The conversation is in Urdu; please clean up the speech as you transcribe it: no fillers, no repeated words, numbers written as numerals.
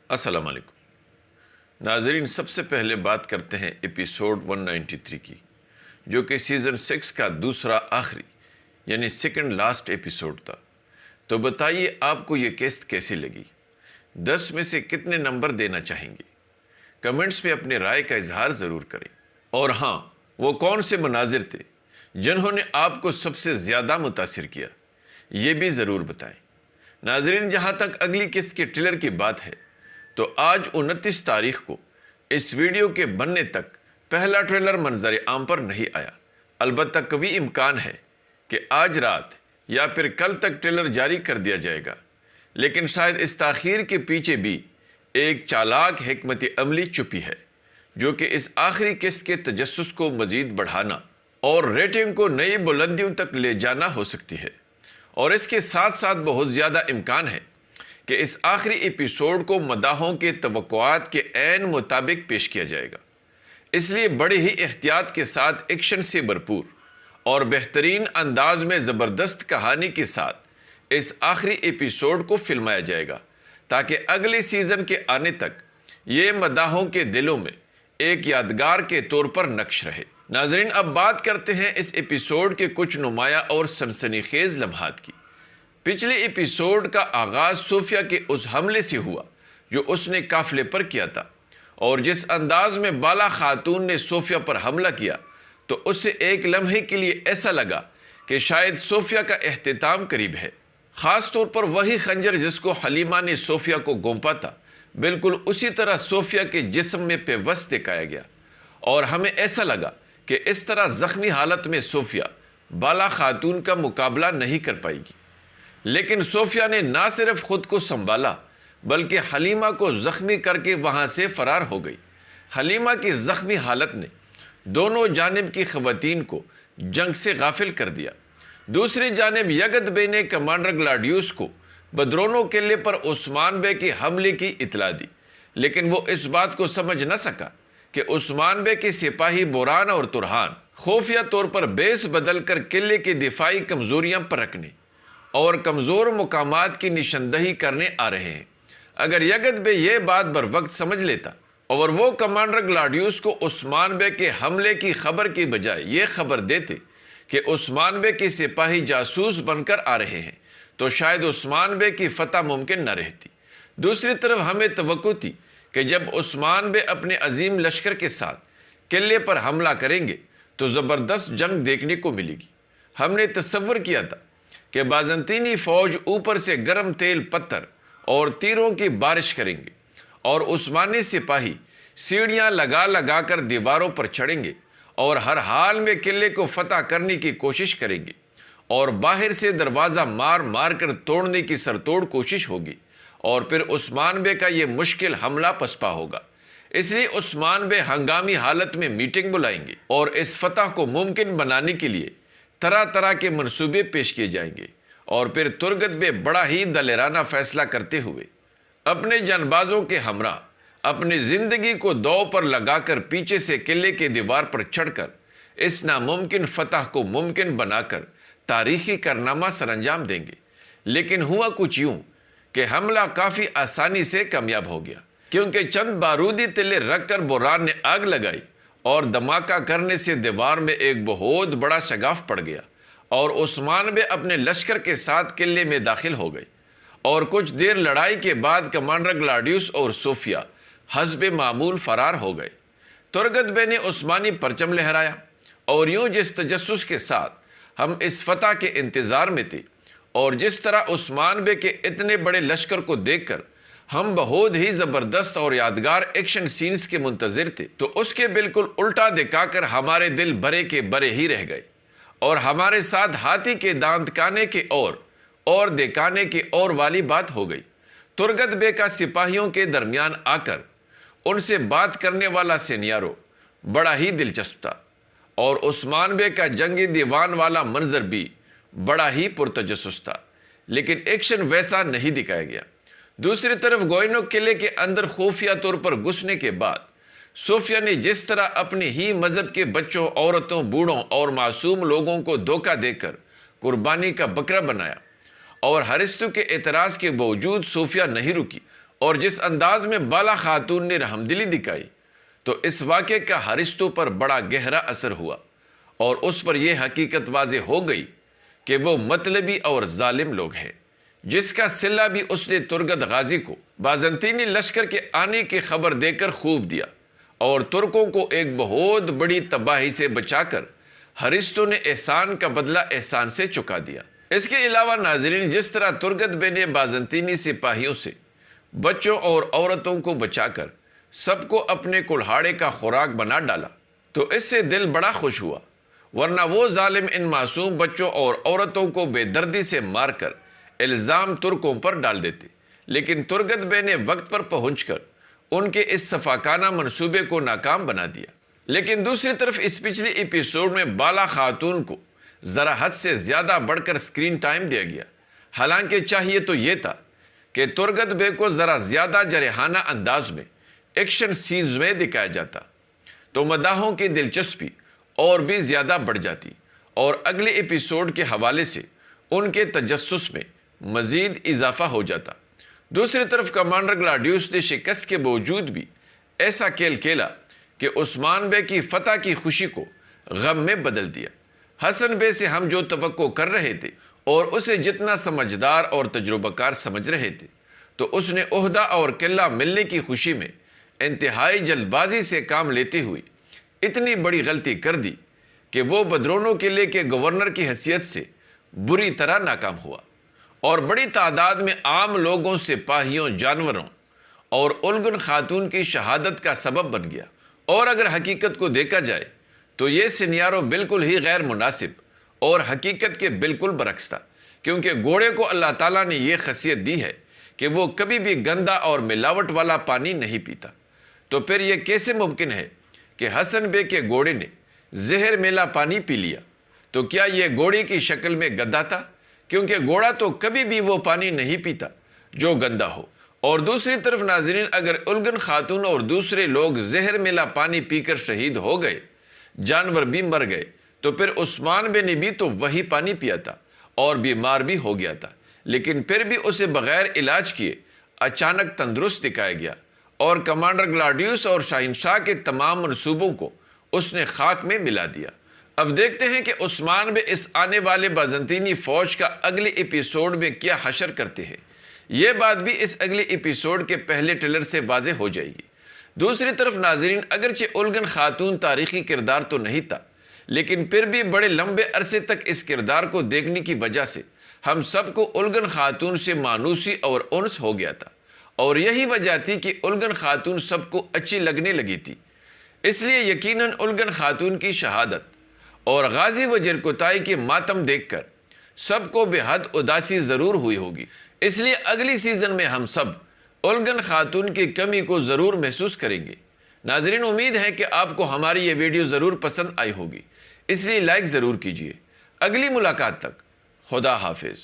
السلام علیکم ناظرین، سب سے پہلے بات کرتے ہیں ایپیسوڈ 193 کی، جو کہ سیزن 6 کا دوسرا آخری یعنی سیکنڈ لاسٹ ایپیسوڈ تھا۔ تو بتائیے آپ کو یہ قسط کیسی لگی؟ 10 میں سے کتنے نمبر دینا چاہیں گے؟ کمنٹس میں اپنے رائے کا اظہار ضرور کریں۔ اور ہاں، وہ کون سے مناظر تھے جنہوں نے آپ کو سب سے زیادہ متاثر کیا، یہ بھی ضرور بتائیں۔ ناظرین، جہاں تک اگلی قسط کے ٹریلر کی بات ہے تو آج 29 تاریخ کو اس ویڈیو کے بننے تک پہلا ٹریلر منظر عام پر نہیں آیا۔ البتہ قوی امکان ہے کہ آج رات یا پھر کل تک ٹریلر جاری کر دیا جائے گا، لیکن شاید اس تاخیر کے پیچھے بھی ایک چالاک حکمت عملی چھپی ہے، جو کہ اس آخری قسط کے تجسس کو مزید بڑھانا اور ریٹنگ کو نئی بلندیوں تک لے جانا ہو سکتی ہے۔ اور اس کے ساتھ ساتھ بہت زیادہ امکان ہے کہ اس آخری ایپیسوڈ کو مداحوں کے توقعات کے عین مطابق پیش کیا جائے گا۔ اس لیے بڑی ہی احتیاط کے ساتھ ایکشن سے بھرپور اور بہترین انداز میں زبردست کہانی کے ساتھ اس آخری ایپیسوڈ کو فلمایا جائے گا، تاکہ اگلے سیزن کے آنے تک یہ مداحوں کے دلوں میں ایک یادگار کے طور پر نقش رہے۔ ناظرین، اب بات کرتے ہیں اس ایپیسوڈ کے کچھ نمایاں اور سنسنی خیز لمحات کی۔ پچھلے ایپیسوڈ کا آغاز صوفیہ کے اس حملے سے ہوا جو اس نے قافلے پر کیا تھا، اور جس انداز میں بالا خاتون نے صوفیہ پر حملہ کیا تو اس سے ایک لمحے کے لیے ایسا لگا کہ شاید صوفیہ کا اختتام قریب ہے۔ خاص طور پر وہی خنجر جس کو حلیمہ نے صوفیہ کو گونپا تھا، بالکل اسی طرح صوفیہ کے جسم میں پیوست دکھایا گیا، اور ہمیں ایسا لگا کہ اس طرح زخمی حالت میں صوفیہ بالا خاتون کا مقابلہ نہیں کر پائے گی۔ لیکن صوفیہ نے نہ صرف خود کو سنبھالا بلکہ حلیمہ کو زخمی کر کے وہاں سے فرار ہو گئی۔ حلیمہ کی زخمی حالت نے دونوں جانب کی خواتین کو جنگ سے غافل کر دیا۔ دوسری جانب یگد بے نے کمانڈر گلاڈیوس کو بدرونو قلعے پر عثمان بے کے حملے کی اطلاع دی، لیکن وہ اس بات کو سمجھ نہ سکا کہ عثمان بے کے سپاہی بوران اور ترہان خفیہ طور پر بیس بدل کر قلعے کی دفاعی کمزوریاں پرکھنے اور کمزور مقامات کی نشاندہی کرنے آ رہے ہیں۔ اگر یگد بے یہ بات بر وقت سمجھ لیتا اور وہ کمانڈر گلاڈیوس کو عثمان بے کے حملے کی خبر کی بجائے یہ خبر دیتے کہ عثمان بے کے سپاہی جاسوس بن کر آ رہے ہیں، تو شاید عثمان بے کی فتح ممکن نہ رہتی۔ دوسری طرف ہمیں توقع تھی کہ جب عثمان بے اپنے عظیم لشکر کے ساتھ قلعے پر حملہ کریں گے تو زبردست جنگ دیکھنے کو ملے گی۔ ہم نے تصور کیا تھا کہ بازنطینی فوج اوپر سے گرم تیل، پتھر اور تیروں کی بارش کریں گے، اور عثمانی سپاہی سیڑھیاں لگا لگا کر دیواروں پر چڑھیں گے اور ہر حال میں قلعے کو فتح کرنے کی کوشش کریں گے، اور باہر سے دروازہ مار مار کر توڑنے کی سرتوڑ کوشش ہوگی، اور پھر عثمان بے کا یہ مشکل حملہ پسپا ہوگا۔ اس لیے عثمان بے ہنگامی حالت میں میٹنگ بلائیں گے اور اس فتح کو ممکن بنانے کے لیے طرح طرح کے منصوبے پیش کیے جائیں گے، اور پھر ترگت بے بڑا ہی دلیرانہ فیصلہ کرتے ہوئے اپنے جانبازوں کے ہمراہ اپنی زندگی کو داؤ پر لگا کر پیچھے سے قلعے کی دیوار پر چڑھ کر اس ناممکن فتح کو ممکن بنا کر تاریخی کارنامہ سر انجام دیں گے۔ لیکن ہوا کچھ یوں کہ حملہ کافی آسانی سے کامیاب ہو گیا، کیونکہ چند بارودی تلے رکھ کر بوران نے آگ لگائی اور دھماکہ کرنے سے دیوار میں ایک بہت بڑا شگاف پڑ گیا، اور عثمان بے اپنے لشکر کے ساتھ قلعے میں داخل ہو گئے، اور کچھ دیر لڑائی کے بعد کمانڈر گلاڈیوس اور صوفیہ حسب معمول فرار ہو گئے۔ ترگت بے نے عثمانی پرچم لہرایا، اور یوں جس تجسس کے ساتھ ہم اس فتح کے انتظار میں تھے اور جس طرح عثمان بے کے اتنے بڑے لشکر کو دیکھ کر ہم بہت ہی زبردست اور یادگار ایکشن سینز کے منتظر تھے، تو اس کے بالکل الٹا دکھا کر ہمارے دل بھرے کے بھرے ہی رہ گئے، اور ہمارے ساتھ ہاتھی کے دانت کانے کے اور دکھانے کے اور والی بات ہو گئی۔ ترگت بے کا سپاہیوں کے درمیان آ کر ان سے بات کرنے والا سینیارو بڑا ہی دلچسپ تھا، اور عثمان بے کا جنگی دیوان والا منظر بھی بڑا ہی پرتجسس تھا، لیکن ایکشن ویسا نہیں دکھایا گیا۔ دوسری طرف گوئنو قلعے کے اندر خفیہ طور پر گھسنے کے بعد صوفیہ نے جس طرح اپنی ہی مذہب کے بچوں، عورتوں، بوڑھوں اور معصوم لوگوں کو دھوکہ دے کر قربانی کا بکرا بنایا، اور ہرستو کے اعتراض کے باوجود صوفیہ نہیں رکی اور جس انداز میں بالا خاتون نے رحمدلی دکھائی تو اس واقعے کا حارث پر بڑا گہرا اثر ہوا اور اس پر یہ حقیقت واضح ہو گئی کہ وہ مطلبی اور ظالم لوگ ہیں، جس کا صلہ بھی اس نے ترگت غازی کو بازنطینی لشکر کے آنے کی خبر دے کر خوب دیا اور ترکوں کو ایک بہت بڑی تباہی سے بچا کر حارث نے احسان کا بدلہ احسان سے چکا دیا۔ اس کے علاوہ ناظرین، جس طرح ترگت بے نے بازنطینی سپاہیوں سے بچوں اور عورتوں کو بچا کر سب کو اپنے کلہاڑے کا خوراک بنا ڈالا تو اس سے دل بڑا خوش ہوا، ورنہ وہ ظالم ان معصوم بچوں اور عورتوں کو بے دردی سے مار کر الزام ترکوں پر ڈال دیتے۔ لیکن ترگت بے نے وقت پر پہنچ کر ان کے اس صفاکانہ منصوبے کو ناکام بنا دیا۔ لیکن دوسری طرف اس پچھلے ایپیسوڈ میں بالا خاتون کو ذرا حد سے زیادہ بڑھ کر سکرین ٹائم دیا گیا، حالانکہ چاہیے تو یہ تھا کہ ترگت بے کو ذرا زیادہ جرحانہ انداز میں ایکشن سینز میں دکھایا جاتا تو مداحوں کی دلچسپی اور بھی زیادہ بڑھ جاتی اور اگلے ایپیسوڈ کے حوالے سے ان کے تجسس میں مزید اضافہ ہو جاتا۔ دوسری طرف کمانڈر گلاڈیوس نے شکست کے باوجود بھی ایسا کھیل کھیلا کہ عثمان بے کی فتح کی خوشی کو غم میں بدل دیا۔ حسن بے سے ہم جو توقع کر رہے تھے اور اسے جتنا سمجھدار اور تجربہ کار سمجھ رہے تھے، تو اس نے عہدہ اور قلعہ ملنے کی خوشی میں انتہائی جلد بازی سے کام لیتے ہوئے اتنی بڑی غلطی کر دی کہ وہ بدرونو قلعے کے گورنر کی حیثیت سے بری طرح ناکام ہوا اور بڑی تعداد میں عام لوگوں، سپاہیوں، جانوروں اور الگن خاتون کی شہادت کا سبب بن گیا۔ اور اگر حقیقت کو دیکھا جائے تو یہ سینیارو بالکل ہی غیر مناسب اور حقیقت کے بالکل برعکس تھا، کیونکہ گھوڑے کو اللہ تعالیٰ نے یہ خاصیت دی ہے کہ وہ کبھی بھی گندا اور ملاوٹ والا پانی نہیں پیتا۔ تو پھر یہ کیسے ممکن ہے کہ حسن بے کے گھوڑے نے زہر میلا پانی پی لیا؟ تو کیا یہ گھوڑے کی شکل میں گندا تھا؟ کیونکہ گھوڑا تو کبھی بھی وہ پانی نہیں پیتا جو گندا ہو۔ اور دوسری طرف ناظرین، اگر الگن خاتون اور دوسرے لوگ زہر میلا پانی پی کر شہید ہو گئے، جانور بھی مر گئے، تو پھر عثمان بے نے بھی تو وہی پانی پیا تھا اور بیمار بھی ہو گیا تھا، لیکن پھر بھی اسے بغیر علاج کیے اچانک تندرست دکھایا گیا اور کمانڈر گلاڈیوس اور شاہنشاہ کے تمام منصوبوں کو اس نے خاک میں ملا دیا۔ اب دیکھتے ہیں کہ عثمان بے اس آنے والے بازنطینی فوج کا اگلے ایپیسوڈ میں کیا حشر کرتے ہیں۔ یہ بات بھی اس اگلے ایپیسوڈ کے پہلے ٹریلر سے واضح ہو جائے گی۔ دوسری طرف ناظرین، اگرچہ الگن خاتون تاریخی کردار تو نہیں تھا، لیکن پھر بھی بڑے لمبے عرصے تک اس کردار کو دیکھنے کی وجہ سے ہم سب کو الگن خاتون سے مانوسی اور انس ہو گیا تھا، اور یہی وجہ تھی کہ الگن خاتون سب کو اچھی لگنے لگی تھی۔ اس لیے یقیناً الگن خاتون کی شہادت اور غازی وزیر کوتاہی کے ماتم دیکھ کر سب کو بے حد اداسی ضرور ہوئی ہوگی۔ اس لیے اگلی سیزن میں ہم سب الگن خاتون کی کمی کو ضرور محسوس کریں گے۔ ناظرین، امید ہے کہ آپ کو ہماری یہ ویڈیو ضرور پسند آئی ہوگی، اس لیے لائک ضرور کیجیے۔ اگلی ملاقات تک خدا حافظ۔